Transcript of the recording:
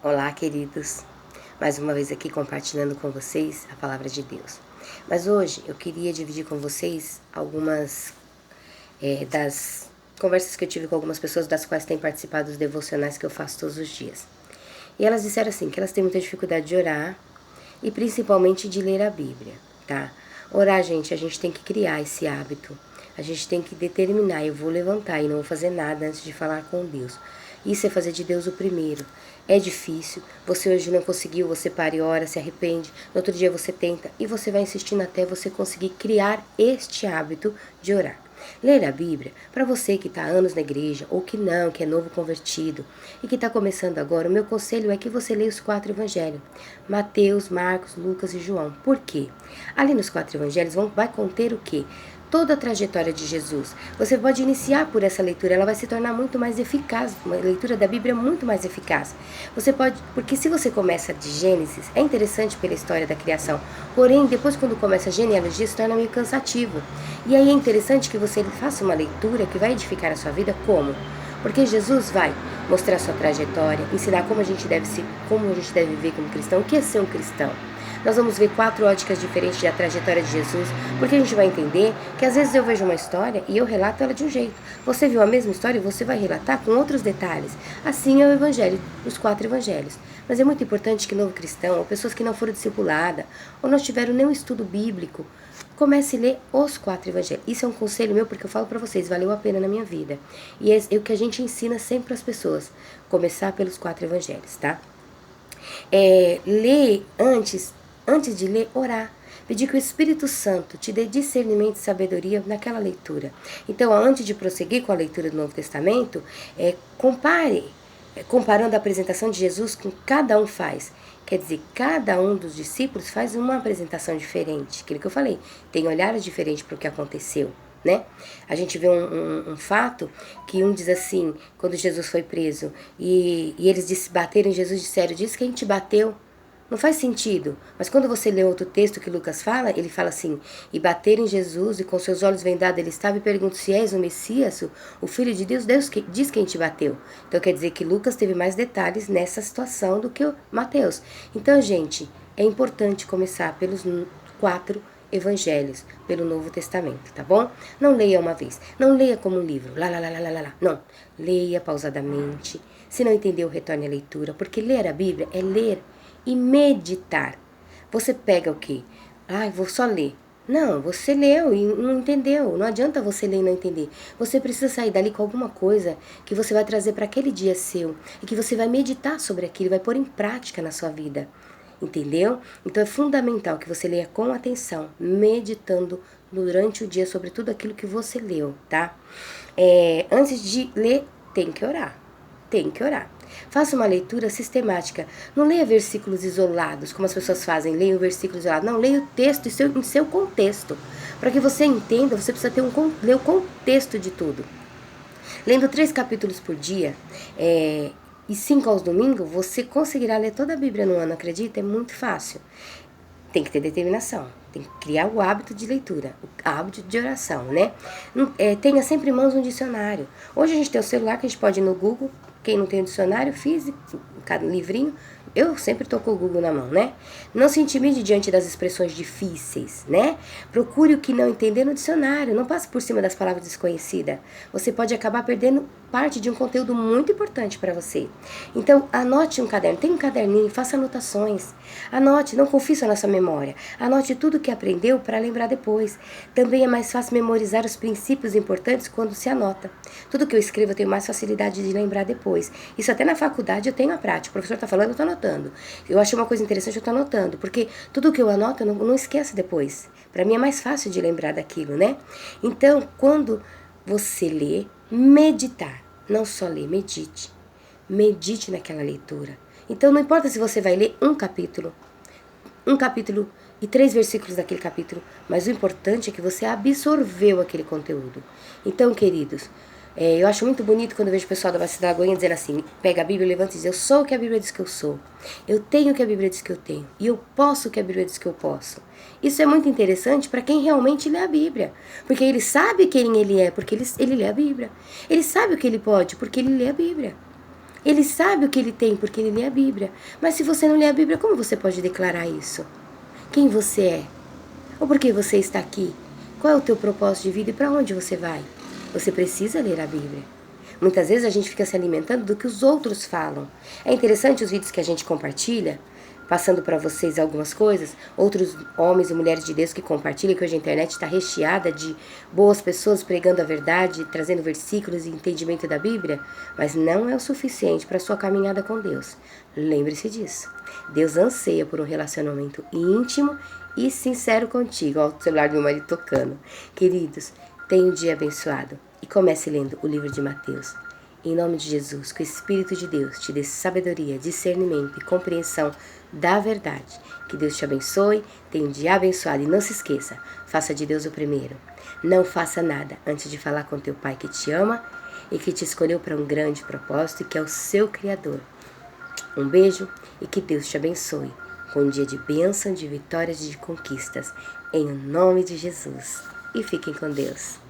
Olá, queridos. Mais uma vez aqui compartilhando com vocês a palavra de Deus. Mas hoje eu queria dividir com vocês algumas das conversas que eu tive com algumas pessoas das quais têm participado dos devocionais que eu faço todos os dias. E elas disseram assim, que elas têm muita dificuldade de orar e principalmente de ler a Bíblia, tá? Orar, gente, a gente tem que criar esse hábito. A gente tem que determinar, eu vou levantar e não vou fazer nada antes de falar com Deus. Isso é fazer de Deus o primeiro. É difícil, você hoje não conseguiu, você para e ora, se arrepende, no outro dia você tenta e você vai insistindo até você conseguir criar este hábito de orar. Ler a Bíblia, para você que está há anos na igreja, ou que não, que é novo convertido, e que está começando agora, o meu conselho é que você leia os 4 evangelhos, Mateus, Marcos, Lucas e João. Por quê? Ali nos 4 evangelhos vai conter o quê? Toda a trajetória de Jesus. Você pode iniciar por essa leitura, ela vai se tornar muito mais eficaz, uma leitura da Bíblia muito mais eficaz. Você pode, porque se você começa de Gênesis, é interessante pela história da criação, porém, depois quando começa a genealogia, se torna meio cansativo. E aí é interessante que você faça uma leitura que vai edificar a sua vida como? Porque Jesus vai mostrar a sua trajetória, ensinar como a gente deve viver como cristão, o que é ser um cristão. Nós vamos ver 4 óticas diferentes da trajetória de Jesus, porque a gente vai entender que às vezes eu vejo uma história e eu relato ela de um jeito. Você viu a mesma história e você vai relatar com outros detalhes. Assim é o evangelho, os 4 evangelhos. Mas é muito importante que novo cristão, ou pessoas que não foram discipuladas, ou não tiveram nenhum estudo bíblico, comece a ler os 4 evangelhos. Isso é um conselho meu, porque eu falo para vocês, valeu a pena na minha vida. E é o que a gente ensina sempre para as pessoas, começar pelos 4 evangelhos, tá? Ler antes de ler, orar. Pedir que o Espírito Santo te dê discernimento e sabedoria naquela leitura. Então, antes de prosseguir com a leitura do Novo Testamento, comparando a apresentação de Jesus com cada um faz. Quer dizer, cada um dos discípulos faz uma apresentação diferente. Aquilo que eu falei, tem olhares diferentes para o que aconteceu, né? A gente vê um fato que um diz assim, quando Jesus foi preso, e eles bateram em Jesus, disseram, diz que a gente bateu. Não faz sentido, mas quando você lê outro texto que Lucas fala, ele fala assim, e bateram em Jesus, e com seus olhos vendados ele estava, e pergunta se és o Messias, o Filho de Deus, Deus diz que a gente bateu. Então quer dizer que Lucas teve mais detalhes nessa situação do que o Mateus. Então, gente, é importante começar pelos 4 evangelhos, pelo Novo Testamento, tá bom? Não leia uma vez, não leia como um livro, não, leia pausadamente, se não entendeu, retorne à leitura, porque ler a Bíblia é ler e meditar. Você pega o quê? Vou só ler. Não, você leu e não entendeu. Não adianta você ler e não entender. Você precisa sair dali com alguma coisa que você vai trazer para aquele dia seu e que você vai meditar sobre aquilo, vai pôr em prática na sua vida. Entendeu? Então é fundamental que você leia com atenção, meditando durante o dia sobre tudo aquilo que você leu, tá? Antes de ler, tem que orar. Tem que orar. Faça uma leitura sistemática. Não leia versículos isolados, como as pessoas fazem. Leia o versículo isolado. Não, leia o texto em seu contexto. Para que você entenda, você precisa ler o contexto de tudo. Lendo 3 capítulos por dia, e 5 aos domingos, você conseguirá ler toda a Bíblia no ano, acredita? É muito fácil. Tem que ter determinação, tem que criar o hábito de leitura, o hábito de oração, né? Tenha sempre em mãos um dicionário. Hoje a gente tem o celular que a gente pode ir no Google. Quem não tem um dicionário físico, um livrinho, eu sempre tô com o Google na mão, né? Não se intimide diante das expressões difíceis, né? Procure o que não entender no dicionário, não passe por cima das palavras desconhecidas. Você pode acabar perdendo parte de um conteúdo muito importante para você. Então, anote um caderno, tem um caderninho, faça anotações. Anote, não confie só na sua memória. Anote tudo que aprendeu para lembrar depois. Também é mais fácil memorizar os princípios importantes quando se anota. Tudo que eu escrevo eu tenho mais facilidade de lembrar depois. Isso até na faculdade eu tenho a prática. O professor está falando, eu estou anotando. Eu achei uma coisa interessante, eu estou anotando. Porque tudo que eu anoto, eu não esqueço depois. Para mim é mais fácil de lembrar daquilo, né? Então, quando você lê, meditar. Não só ler, medite. Medite naquela leitura. Então, não importa se você vai ler um capítulo e 3 versículos daquele capítulo, mas o importante é que você absorveu aquele conteúdo. Então, queridos, eu acho muito bonito quando eu vejo o pessoal da Batista da Lagoinha dizendo assim, pega a Bíblia, levanta e diz, eu sou o que a Bíblia diz que eu sou. Eu tenho o que a Bíblia diz que eu tenho. E eu posso o que a Bíblia diz que eu posso. Isso é muito interessante para quem realmente lê a Bíblia. Porque ele sabe quem ele é, porque ele lê a Bíblia. Ele sabe o que ele pode, porque ele lê a Bíblia. Ele sabe o que ele tem porque ele lê a Bíblia. Mas se você não lê a Bíblia, como você pode declarar isso? Quem você é? Ou por que você está aqui? Qual é o teu propósito de vida e para onde você vai? Você precisa ler a Bíblia. Muitas vezes a gente fica se alimentando do que os outros falam. É interessante os vídeos que a gente compartilha, passando para vocês algumas coisas, outros homens e mulheres de Deus que compartilham, que hoje a internet está recheada de boas pessoas pregando a verdade, trazendo versículos e entendimento da Bíblia, mas não é o suficiente para a sua caminhada com Deus. Lembre-se disso. Deus anseia por um relacionamento íntimo e sincero contigo. Olha o celular do meu marido tocando. Queridos, tenha um dia abençoado e comece lendo o livro de Mateus. Em nome de Jesus, que o Espírito de Deus te dê sabedoria, discernimento e compreensão da verdade. Que Deus te abençoe, tenha um dia abençoado e não se esqueça, faça de Deus o primeiro. Não faça nada antes de falar com teu Pai que te ama e que te escolheu para um grande propósito e que é o seu Criador. Um beijo e que Deus te abençoe com um dia de bênção, de vitórias e de conquistas. Em nome de Jesus. E fiquem com Deus.